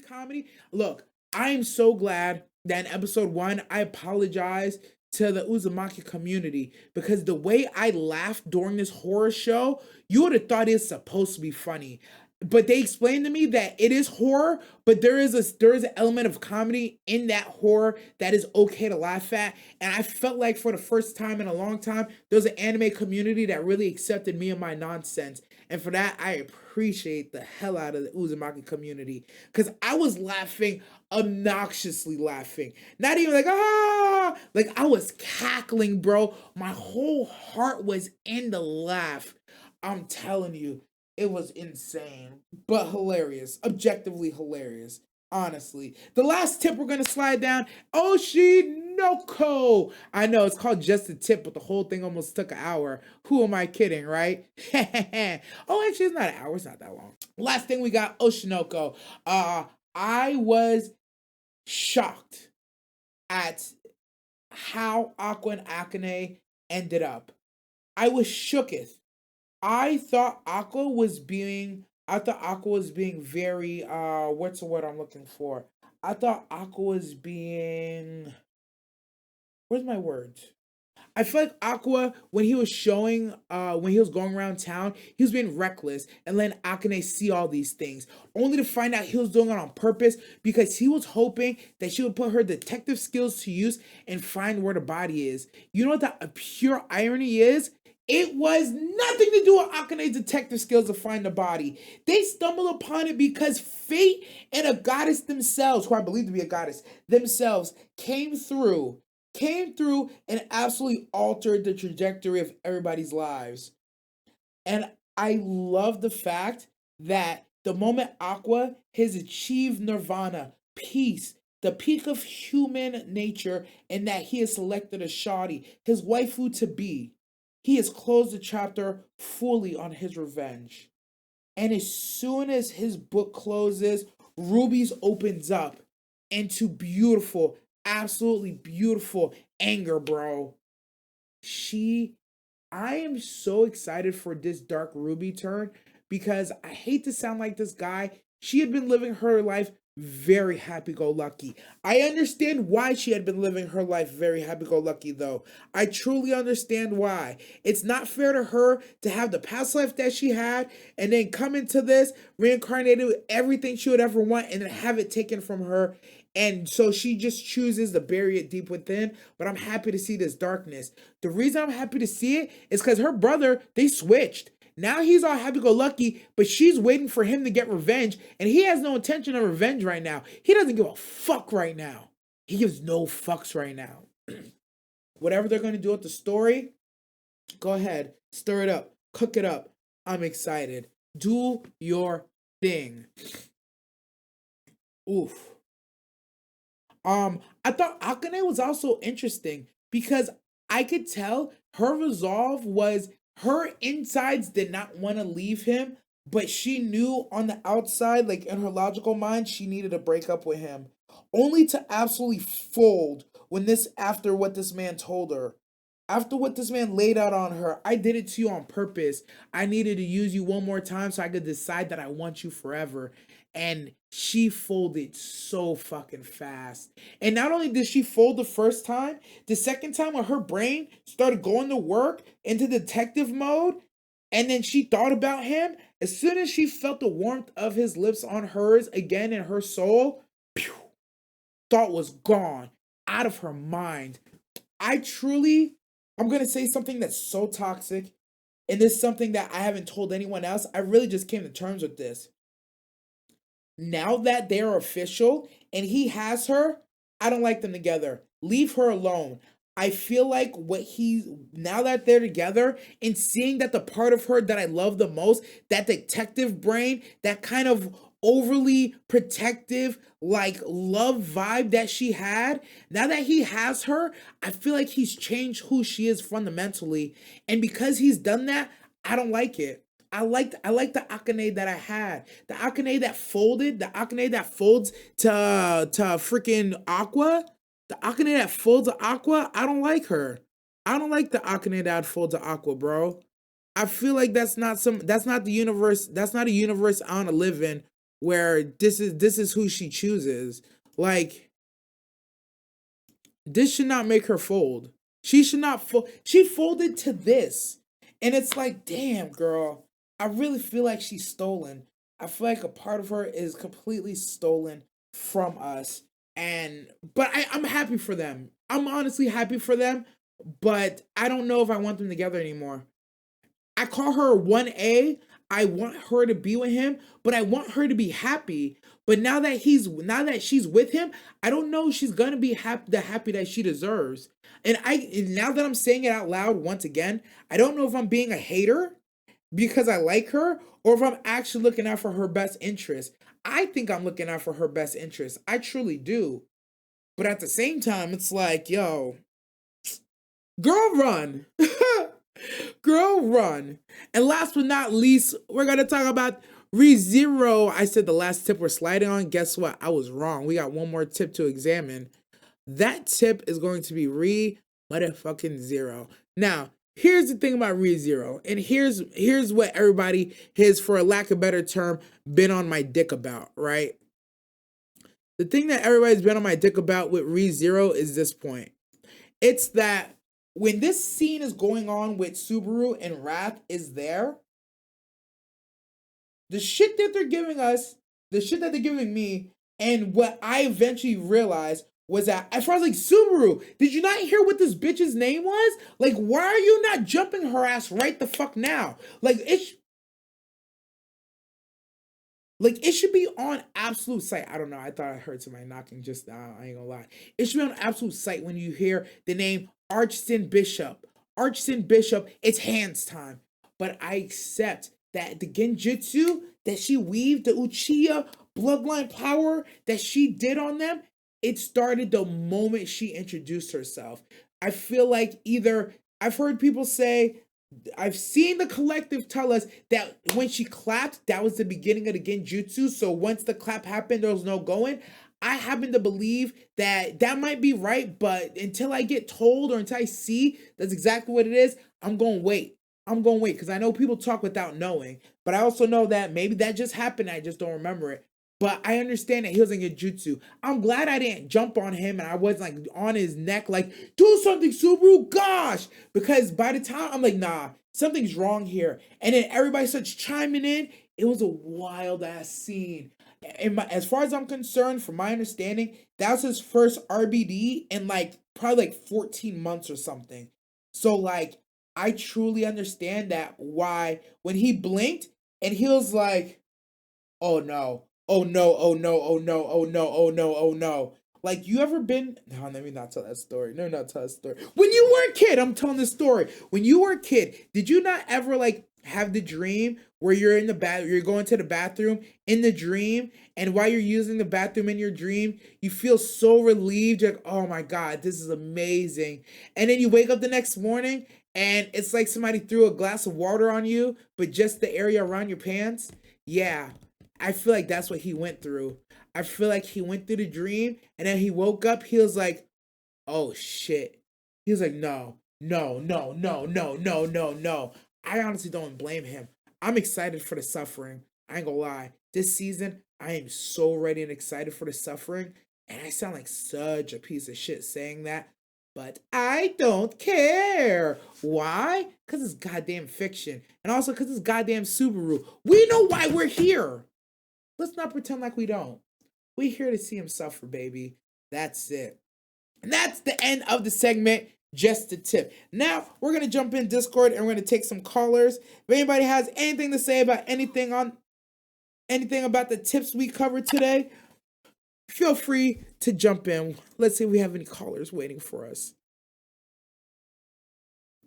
comedy. Look, I am so glad that in episode 1, I apologize to the Uzumaki community because the way I laughed during this horror show, you would have thought it's supposed to be funny. But they explained to me that it is horror, but there is an element of comedy in that horror that is okay to laugh at. And I felt like for the first time in a long time, there's an anime community that really accepted me and my nonsense. And for that, I appreciate the hell out of the Uzumaki community. Because I was laughing, obnoxiously laughing. Not even like, ah! Like, I was cackling, bro. My whole heart was in the laugh. I'm telling you, it was insane, but hilarious. Objectively hilarious. Honestly. The last tip we're gonna slide down, Oshi Noko. I know it's called just a tip, but the whole thing almost took an hour. Who am I kidding, right? Oh, actually, it's not an hour, it's not that long. Last thing we got, Oshinoko. I was shocked at how Aqua and Akane ended up. I was shooketh. I thought Aqua was being very what's the word I'm looking for? I thought Aqua was being where's my words? I feel like Aqua, when he was going around town, he was being reckless and letting Akane see all these things, only to find out he was doing it on purpose because he was hoping that she would put her detective skills to use and find where the body is. You know what the pure irony is? It was nothing to do with Akane's detective skills to find the body. They stumbled upon it because fate and a goddess themselves, who I believe to be a goddess themselves, came through and absolutely altered the trajectory of everybody's lives. And I love the fact that the moment Aqua has achieved nirvana, peace, the peak of human nature, and that he has selected a shoddy, his waifu to be, he has closed the chapter fully on his revenge. And as soon as his book closes, Ruby's opens up into beautiful, absolutely beautiful anger, bro. She, I am so excited for this Dark Ruby turn because I hate to sound like this guy. She had been living her life very happy go lucky. I understand why she had been living her life very happy go lucky, though. I truly understand why. It's not fair to her to have the past life that she had and then come into this reincarnated with everything she would ever want and then have it taken from her. And so she just chooses to bury it deep within. But I'm happy to see this darkness. The reason I'm happy to see it is because her brother, they switched. Now he's all happy go lucky, but she's waiting for him to get revenge, and he has no intention of revenge right now. He doesn't give a fuck right now. He gives no fucks right now. Whatever they're going to do with the story, go ahead, stir it up, cook it up. I'm excited. Do your thing. Oof. I thought Akane was also interesting because I could tell her resolve was her insides did not want to leave him, but she knew on the outside, like in her logical mind, she needed to break up with him. Only to absolutely fold when this after what this man told her. After what this man laid out on her, I did it to you on purpose. I needed to use you one more time so I could decide that I want you forever. And she folded so fucking fast. And not only did she fold the first time, the second time when her brain started going to work into detective mode, and then she thought about him, as soon as she felt the warmth of his lips on hers again in her soul, pew, thought was gone, out of her mind. I truly, I'm going to say something that's so toxic, and this is something that I haven't told anyone else. I really just came to terms with this. Now that they're official and he has her, I don't like them together. Leave her alone. I feel like now that they're together and seeing that the part of her that I love the most, that detective brain, that kind of overly protective, like love vibe that she had, now that he has her, I feel like he's changed who she is fundamentally. And because he's done that, I don't like it. I like the Akane that I had. The Akane that folded, the Akane that folds to freaking Aqua. The Akane that folds to Aqua, I don't like her. I don't like the Akane that folds to Aqua, bro. I feel like that's not the universe, that's not a universe I want to live in where this is who she chooses. Like, this should not make her fold. She should not fold. She folded to this. And it's like, damn, girl, I really feel like she's stolen. I feel like a part of her is completely stolen from us. But I'm happy for them. I'm honestly happy for them, but I don't know if I want them together anymore. I call her 1A. I want her to be with him, but I want her to be happy. But now that she's with him, I don't know if she's gonna be happy that she deserves. And now that I'm saying it out loud once again, I don't know if I'm being a hater because I like her or if I'm actually looking out for her best interest. I think I'm looking out for her best interest. I truly do. But at the same time, it's like, yo, girl, run. Girl, run. And last but not least, we're going to talk about ReZero. I said the last tip we're sliding on. Guess what? I was wrong. We got one more tip to examine. That tip is going to be motherfucking zero. Now, here's the thing about ReZero. And here's what everybody has, for a lack of a better term, been on my dick about, right? The thing that everybody's been on my dick about with ReZero is this point. It's that when this scene is going on with Subaru and Wrath is there, the shit that they're giving us, the shit that they're giving me, and what I eventually realized was that at first, like, Subaru, did you not hear what this bitch's name was? Like, why are you not jumping her ass right the fuck now? Like, it should be on absolute sight. I don't know. I thought I heard somebody knocking just now. I ain't gonna lie. It should be on absolute sight when you hear the name Archson Bishop. Archson Bishop, it's hands time. But I accept that the genjutsu that she weaved, the Uchiha bloodline power that she did on them, it started the moment she introduced herself. I feel like either I've heard people say, I've seen the collective tell us that when she clapped, that was the beginning of the genjutsu. So once the clap happened, there was no going. I happen to believe that that might be right, but until I get told or until I see that's exactly what it is, I'm going to wait. I'm going to wait because I know people talk without knowing, but I also know that maybe that just happened. I just don't remember it. But I understand that he was in jutsu. I'm glad I didn't jump on him and I wasn't like on his neck, like, do something, Subaru, gosh. Because by the time I'm like, nah, something's wrong here. And then everybody starts chiming in. It was a wild ass scene. As far as I'm concerned, from my understanding, that was his first RBD in like probably like 14 months or something. So like, I truly understand that why when he blinked and he was like, oh no, oh no, oh no, oh no, oh no, oh no, oh no. Like, you ever been? No, let me not tell that story. No, not tell that story. When you were a kid, I'm telling this story. When you were a kid, did you not ever like have the dream where you're in the you're going to the bathroom in the dream, and while you're using the bathroom in your dream, you feel so relieved, you're like, oh my god, this is amazing. And then you wake up the next morning, and it's like somebody threw a glass of water on you, but just the area around your pants. Yeah, I feel like that's what he went through. I feel like he went through the dream and then he woke up. He was like, oh shit. He was like, no, no, no, no, no, no, no, no. I honestly don't blame him. I'm excited for the suffering. I ain't gonna lie. This season, I am so ready and excited for the suffering. And I sound like such a piece of shit saying that. But I don't care. Why? Because it's goddamn fiction. And also because it's goddamn Subaru. We know why we're here. Let's not pretend like we don't. We here to see him suffer, baby. That's it. And that's the end of the segment. Just a tip. Now we're gonna jump in Discord and we're gonna take some callers. If anybody has anything to say about anything about the tips we covered today, feel free to jump in. Let's see if we have any callers waiting for us.